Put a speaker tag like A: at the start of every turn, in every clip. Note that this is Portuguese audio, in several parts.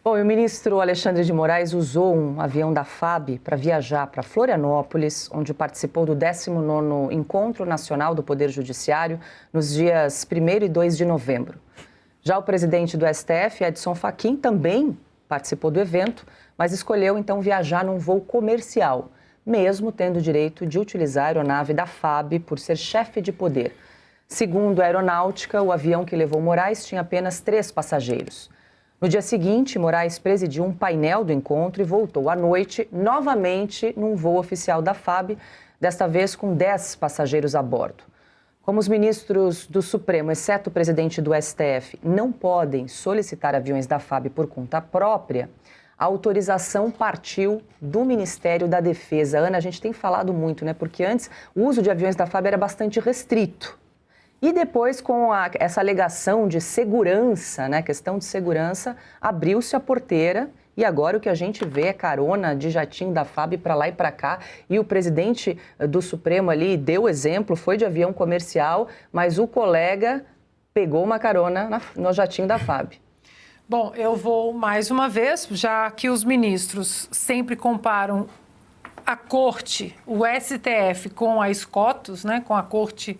A: Bom, e o ministro Alexandre de Moraes usou um avião da FAB para viajar para Florianópolis, onde participou do 19º Encontro Nacional do Poder Judiciário, nos dias 1º e 2 de novembro. Já o presidente do STF, Edson Fachin, também participou do evento, mas escolheu então viajar num voo comercial, mesmo tendo o direito de utilizar a aeronave da FAB por ser chefe de poder. Segundo a aeronáutica, o avião que levou Moraes tinha apenas 3 passageiros. No dia seguinte, Moraes presidiu um painel do encontro e voltou à noite, novamente num voo oficial da FAB, desta vez com 10 passageiros a bordo. Como os ministros do Supremo, exceto o presidente do STF, não podem solicitar aviões da FAB por conta própria, a autorização partiu do Ministério da Defesa. Ana, a gente tem falado muito, né? Porque antes o uso de aviões da FAB era bastante restrito. E depois, com essa alegação de segurança, né, questão de segurança, abriu-se a porteira e agora o que a gente vê é carona de jatinho da FAB para lá e para cá. E o presidente do Supremo ali deu exemplo, foi de avião comercial, mas o colega pegou uma carona no jatinho da FAB.
B: Bom, eu vou mais uma vez, já que os ministros sempre comparam a corte, o STF, com a SCOTUS, né, com a corte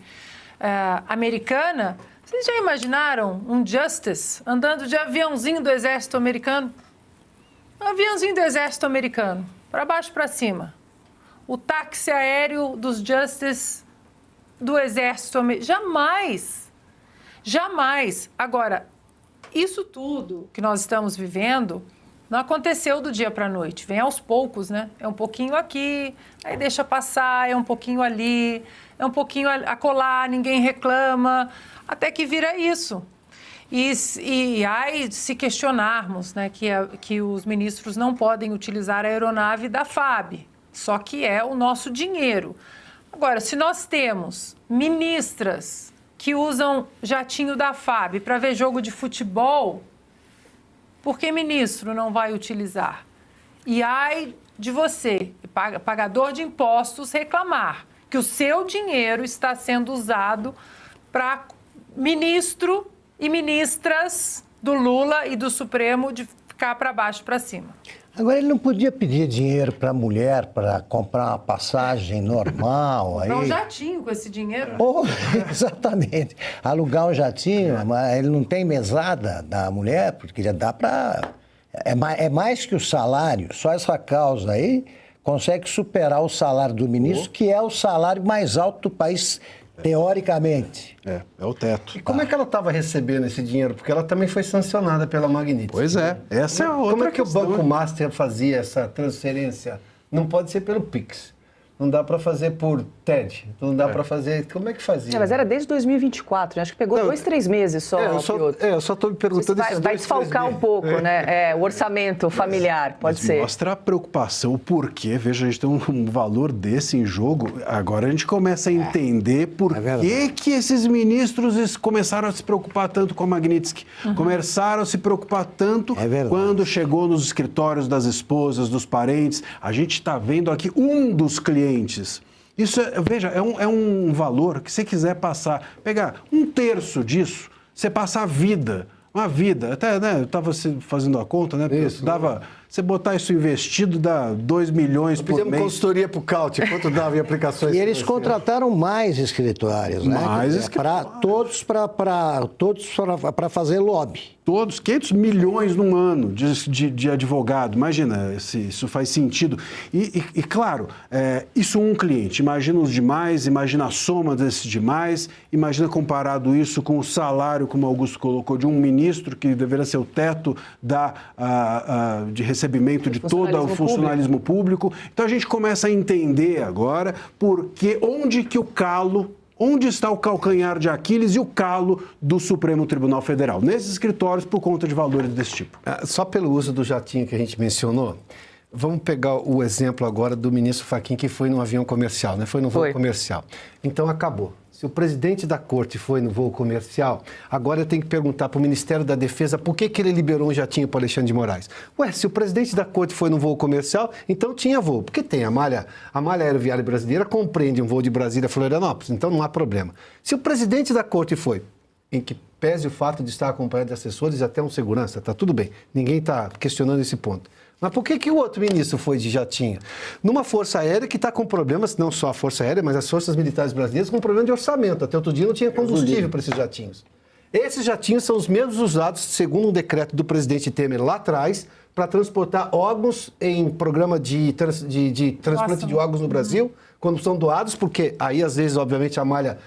B: americana. Vocês já imaginaram um Justice andando de aviãozinho do exército americano? Um aviãozinho do exército americano, para baixo para cima. O táxi aéreo dos Justice do exército americano. Jamais! Jamais! Agora, isso tudo que nós estamos vivendo não aconteceu do dia para a noite. Vem aos poucos, né? É um pouquinho aqui, aí deixa passar, é um pouquinho ali, é um pouquinho acolá, ninguém reclama, até que vira isso. E aí, se questionarmos, né, que os ministros não podem utilizar a aeronave da FAB, só que é o nosso dinheiro. Agora, se nós temos ministras que usam jatinho da FAB para ver jogo de futebol, por que ministro não vai utilizar? E ai de você, pagador de impostos, reclamar que o seu dinheiro está sendo usado para ministro e ministras do Lula e do Supremo de ficar para baixo para cima.
C: Agora, ele não podia pedir dinheiro para a mulher para comprar uma passagem normal.
B: Comprar um jatinho com esse dinheiro?
C: Oh, exatamente. Alugar um jatinho, mas ele não tem mesada da mulher, porque já dá para... É mais que o salário. Só essa causa aí consegue superar o salário do ministro, que é o salário mais alto do país, teoricamente.
D: É o teto.
E: E como é que ela estava recebendo esse dinheiro? Porque ela também foi sancionada pela Magnitsky.
D: Pois é, essa é a outra
E: Como é que
D: questão,
E: o Banco Master fazia essa transferência? Não pode ser pelo Pix. Não dá para fazer por TED. Não dá para fazer... Como é que fazia?
A: Mas era desde 2024, né? Acho que pegou 2, 3 meses só.
E: Eu só estou me perguntando...
A: Vai desfalcar um pouco, né? O orçamento familiar, pode ser.
D: Mostra a preocupação, o porquê. Veja, a gente tem um valor desse em jogo. Agora a gente começa a entender por que esses ministros começaram a se preocupar tanto com a Magnitsky. Começaram a se preocupar tanto quando chegou nos escritórios das esposas, dos parentes. A gente está vendo aqui um dos clientes. Isso, veja, é um valor que você quiser passar, pegar 1/3 disso, você passa a vida, uma vida, até, né, eu estava fazendo a conta, né,
E: isso,
D: dava, você botar isso investido dá 2 milhões por mês.
E: Fizemos consultoria para o Caut, quanto dava em aplicações?
C: E eles contrataram mais escritórios, né? Para todos para fazer lobby.
D: Todos, 500 milhões num ano de advogado. Imagina se isso faz sentido. E claro, isso um cliente. Imagina os demais, imagina a soma desses demais, imagina comparado isso com o salário, como o Augusto colocou, de um ministro, que deveria ser o teto de recebimento de todo o funcionalismo público. Então a gente começa a entender agora onde está o calcanhar de Aquiles e o calo do Supremo Tribunal Federal, nesses escritórios, por conta de valores desse tipo.
E: Só pelo uso do jatinho que a gente mencionou, vamos pegar o exemplo agora do ministro Fachin, que foi num avião comercial, né? Foi num voo comercial. Então, acabou. Se o presidente da corte foi no voo comercial, agora eu tenho que perguntar para o Ministério da Defesa por que ele liberou um jatinho para Alexandre de Moraes. Ué, se o presidente da corte foi no voo comercial, então tinha voo. Porque tem a malha aeroviária brasileira compreende um voo de Brasília a Florianópolis, então não há problema. Se o presidente da corte foi em que pese o fato de estar acompanhado de assessores e até um segurança, tá tudo bem, ninguém está questionando esse ponto. Mas por que o outro ministro foi de jatinho? Numa força aérea que está com problemas, não só a força aérea, mas as forças militares brasileiras com problema de orçamento. Até outro dia não tinha combustível para esses jatinhos. Esses jatinhos são os mesmos usados, segundo um decreto do presidente Temer lá atrás, para transportar órgãos em programa de transplante de órgãos no Brasil, quando são doados, porque aí, às vezes, obviamente, a malha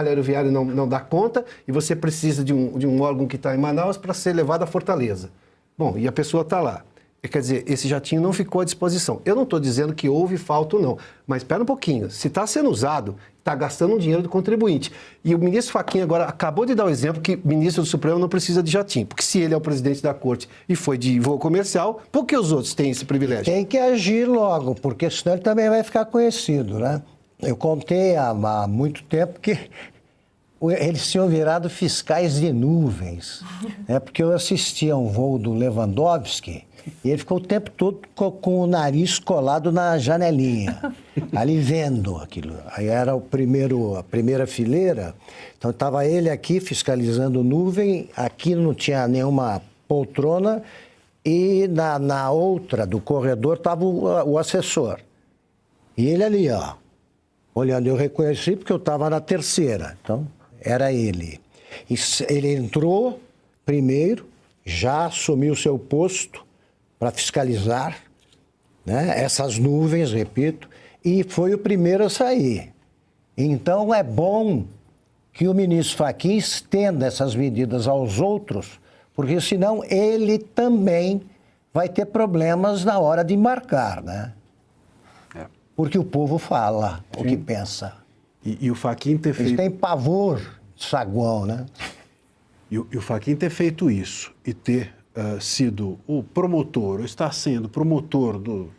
E: aeroviária não dá conta e você precisa de um órgão que está em Manaus para ser levado à Fortaleza. Bom, e a pessoa está lá. Quer dizer, esse jatinho não ficou à disposição. Eu não estou dizendo que houve falta ou não, mas espera um pouquinho. Se está sendo usado, está gastando um dinheiro do contribuinte. E o ministro Fachin agora acabou de dar o exemplo que o ministro do Supremo não precisa de jatinho, porque se ele é o presidente da corte e foi de voo comercial, por que os outros têm esse privilégio?
C: Tem que agir logo, porque senão ele também vai ficar conhecido, né? Eu contei há muito tempo que eles tinham virado fiscais de nuvens, né? Porque eu assisti a um voo do Lewandowski e ele ficou o tempo todo com o nariz colado na janelinha, ali vendo aquilo. Aí era a primeira fileira, então estava ele aqui fiscalizando nuvem, aqui não tinha nenhuma poltrona e na outra do corredor estava o assessor. E ele ali, ó, olhando, eu reconheci porque eu estava na terceira, então era ele. E ele entrou primeiro, já assumiu seu posto para fiscalizar, né, essas nuvens, repito, e foi o primeiro a sair. Então é bom que o ministro Fachin estenda essas medidas aos outros, porque senão ele também vai ter problemas na hora de embarcar, né? Porque o povo fala o que pensa.
D: E o Fachin ter feito...
C: Eles têm pavor de saguão, né?
D: E o Fachin ter feito isso e ter sido o promotor, ou está sendo promotor do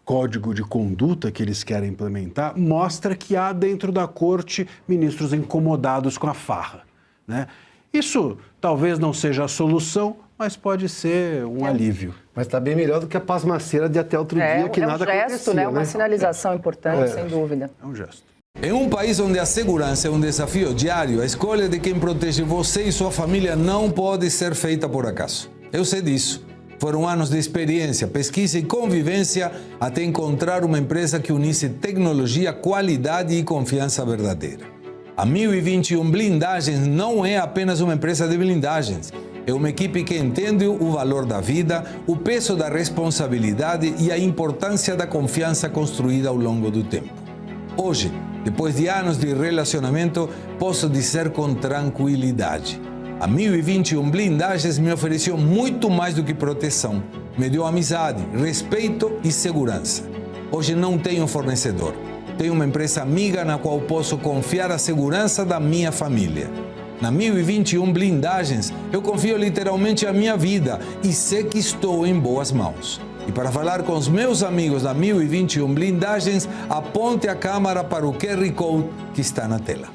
D: código de conduta que eles querem implementar, mostra que há dentro da corte ministros incomodados com a farra, né? Isso talvez não seja a solução, mas pode ser um alívio.
E: Mas está bem melhor do que a pasmaceira de até outro dia, que nada acontecia.
A: É um gesto, né? Uma sinalização importante, sem dúvida.
D: É um gesto.
F: Em um país onde a segurança é um desafio diário, a escolha de quem protege você e sua família não pode ser feita por acaso. Eu sei disso. Foram anos de experiência, pesquisa e convivência até encontrar uma empresa que unisse tecnologia, qualidade e confiança verdadeira. A 1021 Blindagens não é apenas uma empresa de blindagens. É uma equipe que entende o valor da vida, o peso da responsabilidade e a importância da confiança construída ao longo do tempo. Hoje, depois de anos de relacionamento, posso dizer com tranquilidade: a 1021 Blindagens me ofereceu muito mais do que proteção. Me deu amizade, respeito e segurança. Hoje não tenho fornecedor. Tenho uma empresa amiga na qual posso confiar a segurança da minha família. Na 1021 Blindagens, eu confio literalmente a minha vida e sei que estou em boas mãos. E para falar com os meus amigos da 1021 Blindagens, aponte a câmera para o QR Code que está na tela.